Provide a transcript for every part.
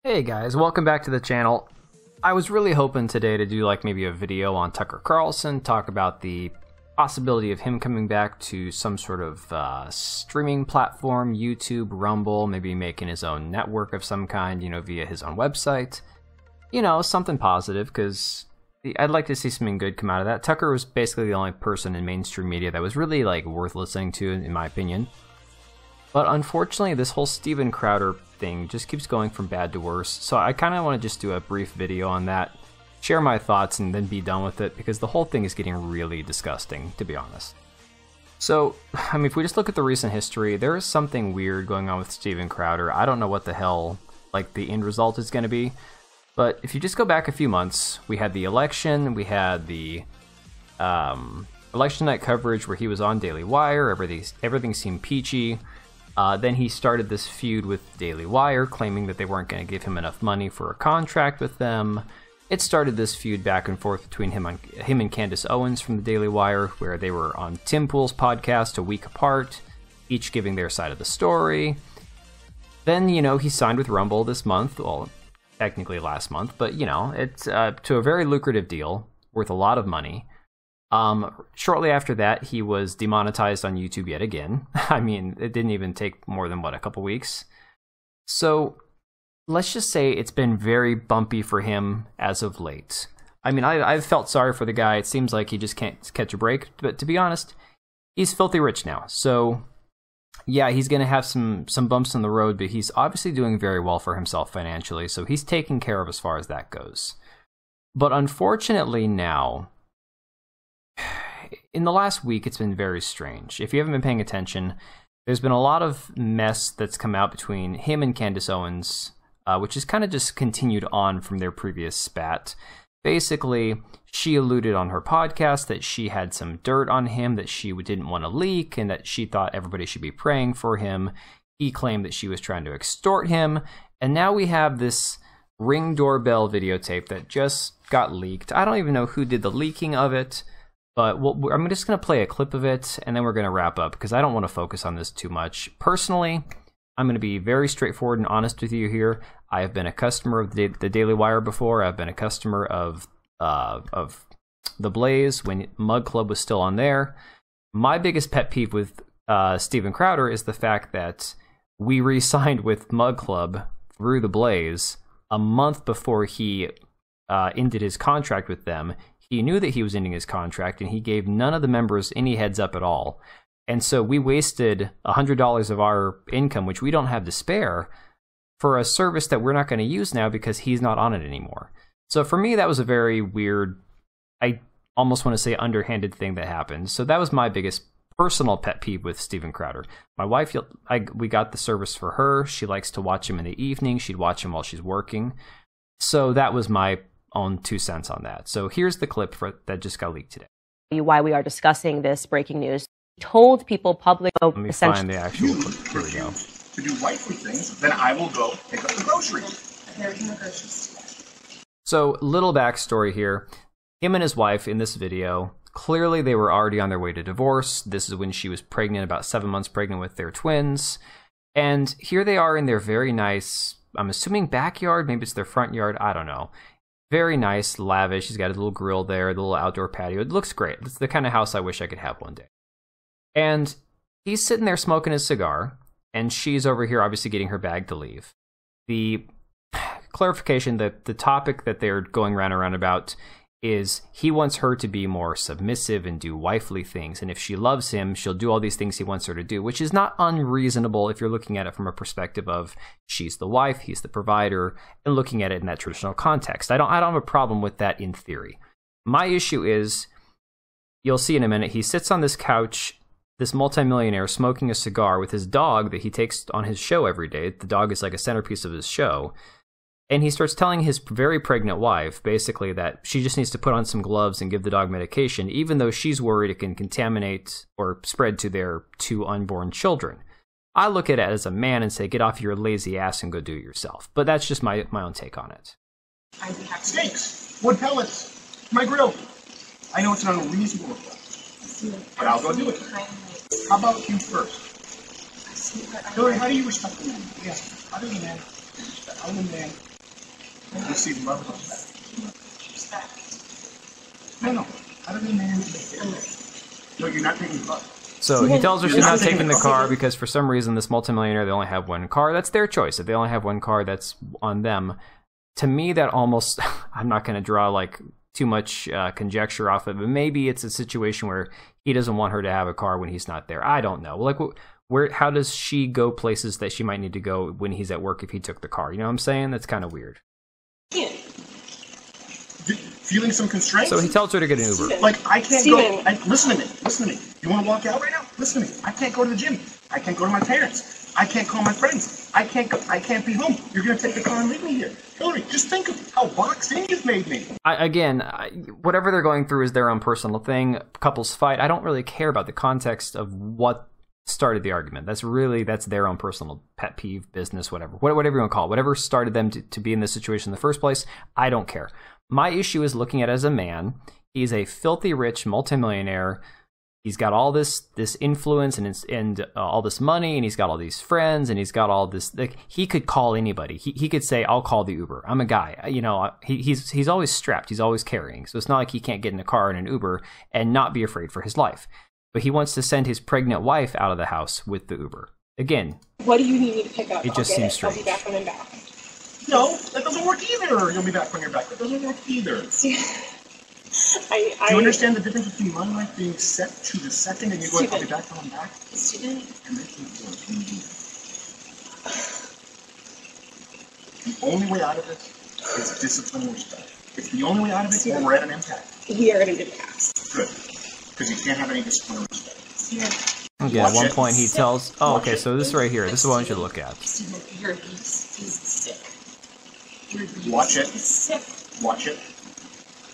Hey guys, welcome back to the channel. I was really hoping today to do like maybe a video on Tucker Carlson, talk about the possibility of him coming back to some sort of streaming platform, YouTube, Rumble, maybe making his own network of some kind, via his own website. Something positive, because I'd like to see something good come out of that. Tucker was basically the only person in mainstream media that was really like worth listening to, in my opinion. But unfortunately, this whole Steven Crowder thing just keeps going from bad to worse, so I kind of want to just do a brief video on that, share my thoughts, and then be done with it, because the whole thing is getting really disgusting, to be honest. So, if we just look at the recent history, there is something weird going on with Steven Crowder. I don't know what the hell, the end result is going to be, but if you just go back a few months, we had the election, we had the election night coverage where he was on Daily Wire, everything seemed peachy. Then he started this feud with Daily Wire, claiming that they weren't going to give him enough money for a contract with them. It started this feud back and forth between him and Candace Owens from the Daily Wire, where they were on Tim Pool's podcast a week apart, each giving their side of the story. Then, he signed with Rumble this month, well, technically last month, but, it's to a very lucrative deal, worth a lot of money. Shortly after that, he was demonetized on YouTube yet again. It didn't even take more than, a couple weeks. So, let's just say it's been very bumpy for him as of late. I've felt sorry for the guy. It seems like he just can't catch a break. But to be honest, he's filthy rich now. So, yeah, he's going to have some bumps in the road, but he's obviously doing very well for himself financially. So, he's taken care of as far as that goes. But unfortunately now, in the last week, it's been very strange. If you haven't been paying attention, there's been a lot of mess that's come out between him and Candace Owens, which is kind of just continued on from their previous spat. Basically, she alluded on her podcast that she had some dirt on him that she didn't want to leak, and that she thought everybody should be praying for him. He claimed that she was trying to extort him, and now we have this Ring doorbell videotape that just got leaked. I don't even know who did the leaking of it. But I'm just going to play a clip of it, and then we're going to wrap up, because I don't want to focus on this too much. Personally, I'm going to be very straightforward and honest with you here. I have been a customer of the Daily Wire before. I've been a customer of The Blaze when Mug Club was still on there. My biggest pet peeve with Steven Crowder is the fact that we re-signed with Mug Club through The Blaze a month before he ended his contract with them. He knew that he was ending his contract, and he gave none of the members any heads up at all. And so we wasted $100 of our income, which we don't have to spare, for a service that we're not going to use now because he's not on it anymore. So for me, that was a very weird, I almost want to say underhanded thing that happened. So that was my biggest personal pet peeve with Steven Crowder. My wife, we got the service for her. She likes to watch him in the evening. She'd watch him while she's working. So that was my own 2 cents on that. So here's the clip that just got leaked today. Why we are discussing this breaking news. Told people publicly. Let me find the actual clip. Here we go. To do wifely things, then I will go pick up the groceries. There's no groceries. So, little backstory here. Him and his wife in this video, clearly they were already on their way to divorce. This is when she was pregnant, about 7 months pregnant with their twins. And here they are in their very nice, I'm assuming backyard, maybe it's their front yard, I don't know. Very nice, lavish. He's got a little grill there, the little outdoor patio. It looks great. It's the kind of house I wish I could have one day. And he's sitting there smoking his cigar, and she's over here obviously getting her bag to leave. The clarification, the topic that they're going round and round about is he wants her to be more submissive and do wifely things. And if she loves him, she'll do all these things he wants her to do, which is not unreasonable if you're looking at it from a perspective of she's the wife, he's the provider, and looking at it in that traditional context. I don't have a problem with that in theory. My issue is, you'll see in a minute, he sits on this couch, this multimillionaire, smoking a cigar with his dog that he takes on his show every day. The dog is like a centerpiece of his show. And he starts telling his very pregnant wife, basically, that she just needs to put on some gloves and give the dog medication, even though she's worried it can contaminate or spread to their 2 unborn children. I look at it as a man and say, get off your lazy ass and go do it yourself. But that's just my own take on it. I have steaks, wood pellets, my grill. I know it's an unreasonable request, but I'll go do it. How about you first? Hillary, how do you respect the man? Yes. Other than that, other than that, You'll see love on that. No. How do they manage it? No, you're not taking the car. So he tells her she's not taking the car because for some reason this multimillionaire, they only have one car. That's their choice. If they only have one car, that's on them. To me, that almost, I'm not going to draw like too much conjecture off of it, but maybe it's a situation where he doesn't want her to have a car when he's not there. I don't know. Like, how does she go places that she might need to go when he's at work if he took the car? You know what I'm saying? That's kind of weird. Yeah. Feeling some constraints? So he tells her to get an Uber. Like, I can't go. Listen to me. You want to walk out right now? Listen to me. I can't go to the gym. I can't go to my parents. I can't call my friends. I can't be home. You're going to take the car and leave me here. Hillary, just think of how boxed in you've made me. Whatever they're going through is their own personal thing. Couples fight. I don't really care about the context of what started the argument. That's their own personal pet peeve, business, whatever you want to call it. Whatever started them to be in this situation in the first place, I don't care. My issue is looking at it as a man. He's a filthy rich multimillionaire. He's got all this influence and all this money, and he's got all these friends, and he's got all this. Like, he could call anybody. He could say, "I'll call the Uber. I'm a guy." You know, he's always strapped. He's always carrying. So it's not like he can't get in a car and an Uber and not be afraid for his life. But he wants to send his pregnant wife out of the house with the Uber. Again, what do you need me to pick up? It just seems strange. I'll be back when I'm back. No, that doesn't work either. You'll be back when you're back. That doesn't work either. See, Do you understand the difference between my life being set to the second and you're going, I'll be back when I'm back? Student. And making it work. The only way out of this is discipline and respect. It's the only way out of it, or we're at an impasse. We are at an impasse. Good. Because you can't have any discipline or respect. Yeah. Okay, at one point he tells... Oh, okay, so this right here. This is what I want you to look at. He's sick. Watch it. He's sick. Watch it.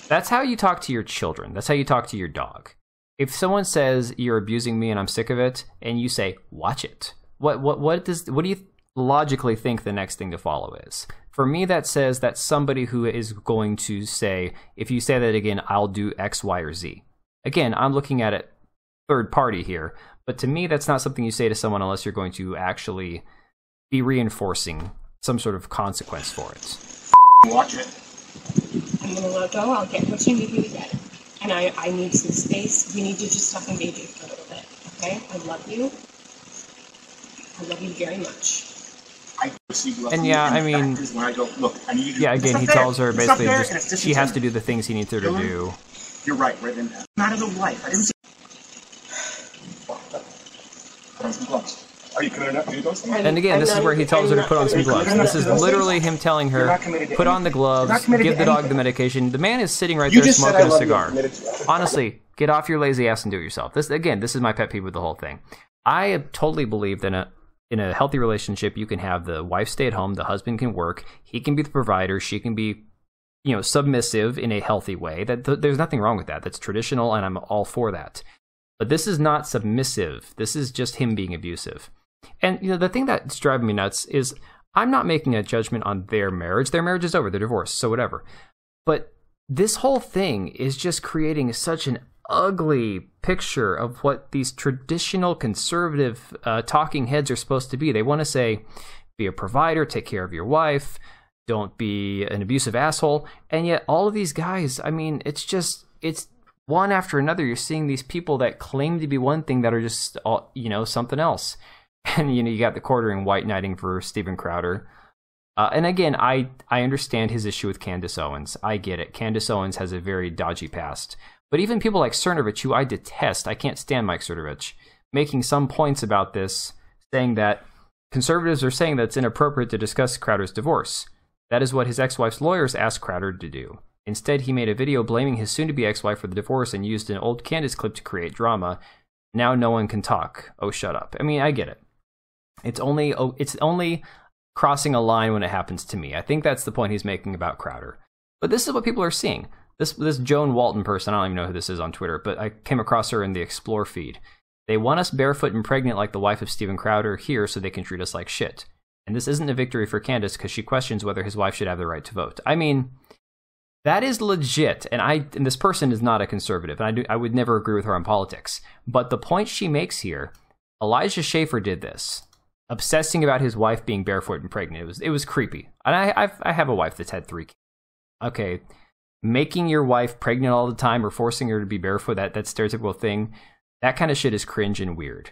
That's how you talk to your children. That's how you talk to your dog. If someone says you're abusing me and I'm sick of it, and you say watch it, what do you logically think the next thing to follow is? For me, that says that somebody who is going to say, if you say that again, I'll do X, Y, or Z. Again, I'm looking at it third party here, but to me, that's not something you say to someone unless you're going to actually be reinforcing some sort of consequence for it. Watch it. I'm gonna let go. I'll get what you need me to get. And I need some space. We need to just talk and baby for a little bit. Okay? I love you. I love you very much. And yeah, I mean, when I go, look, I need you to, yeah, again, he tells her basically just, she has to do the things he needs her to Hillary, do. You're right in that. Not as a wife. I didn't say. Put on some gloves. Are you committed enough to do those things? And again, this is where he tells her to put on some gloves. This is literally him telling her, put on the gloves, give the dog the medication. The man is sitting right there smoking a cigar. Honestly, get off your lazy ass and do it yourself. This is my pet peeve with the whole thing. I totally believe that in a healthy relationship, you can have the wife stay at home, the husband can work, he can be the provider, she can be, submissive in a healthy way. There's nothing wrong with that. That's traditional, and I'm all for that. But this is not submissive. This is just him being abusive. And the thing that's driving me nuts is I'm not making a judgment on their marriage. Their marriage is over. They're divorced, so whatever. But this whole thing is just creating such an ugly picture of what these traditional conservative talking heads are supposed to be. They want to say, be a provider, take care of your wife, don't be an abusive asshole. And yet all of these guys, I mean, it's one after another. You're seeing these people that claim to be one thing that are just, something else. And, you got the quartering white knighting for Steven Crowder. And again, I understand his issue with Candace Owens. I get it. Candace Owens has a very dodgy past. But even people like Cernovich, who I detest, I can't stand Mike Cernovich, making some points about this, saying that conservatives are saying that it's inappropriate to discuss Crowder's divorce. That is what his ex-wife's lawyers asked Crowder to do. Instead, he made a video blaming his soon-to-be ex-wife for the divorce and used an old Candace clip to create drama. Now no one can talk. Oh, shut up. I mean, I get it. It's only crossing a line when it happens to me. I think that's the point he's making about Crowder. But this is what people are seeing. This Joan Walton person, I don't even know who this is on Twitter, but I came across her in the Explore feed. They want us barefoot and pregnant like the wife of Steven Crowder here so they can treat us like shit. And this isn't a victory for Candace because she questions whether his wife should have the right to vote. I mean, that is legit, and this person is not a conservative, and I would never agree with her on politics. But the point she makes here, Elijah Schaffer did this. obsessing about his wife being barefoot and pregnant. It was creepy. And I have a wife that's had 3 kids. Okay, making your wife pregnant all the time or forcing her to be barefoot, that stereotypical thing, that kind of shit is cringe and weird.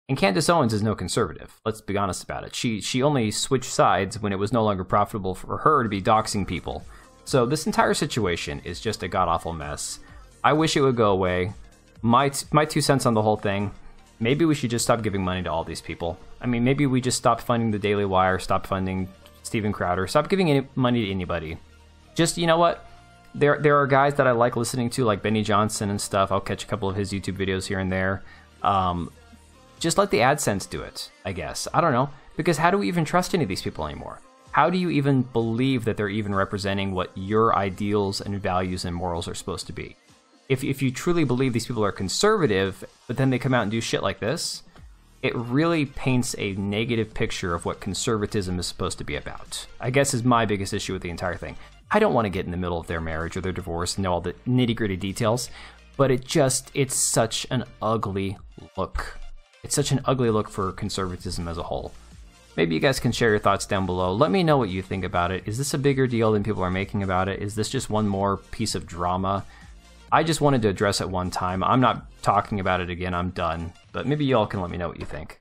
And Candace Owens is no conservative. Let's be honest about it. She only switched sides when it was no longer profitable for her to be doxing people. So this entire situation is just a god-awful mess. I wish it would go away. My 2 cents on the whole thing, maybe we should just stop giving money to all these people. I mean, maybe we just stop funding the Daily Wire, stop funding Steven Crowder, stop giving any money to anybody. Just, you know what? There are guys that I like listening to, like Benny Johnson and stuff. I'll catch a couple of his YouTube videos here and there. Just let the AdSense do it, I guess. I don't know. Because how do we even trust any of these people anymore? How do you even believe that they're even representing what your ideals and values and morals are supposed to be? If you truly believe these people are conservative, but then they come out and do shit like this, it really paints a negative picture of what conservatism is supposed to be about. I guess is my biggest issue with the entire thing. I don't want to get in the middle of their marriage or their divorce and know all the nitty-gritty details, but it's such an ugly look. It's such an ugly look for conservatism as a whole. Maybe you guys can share your thoughts down below. Let me know what you think about it. Is this a bigger deal than people are making about it? Is this just one more piece of drama? I just wanted to address it one time. I'm not talking about it again. I'm done. But maybe y'all can let me know what you think.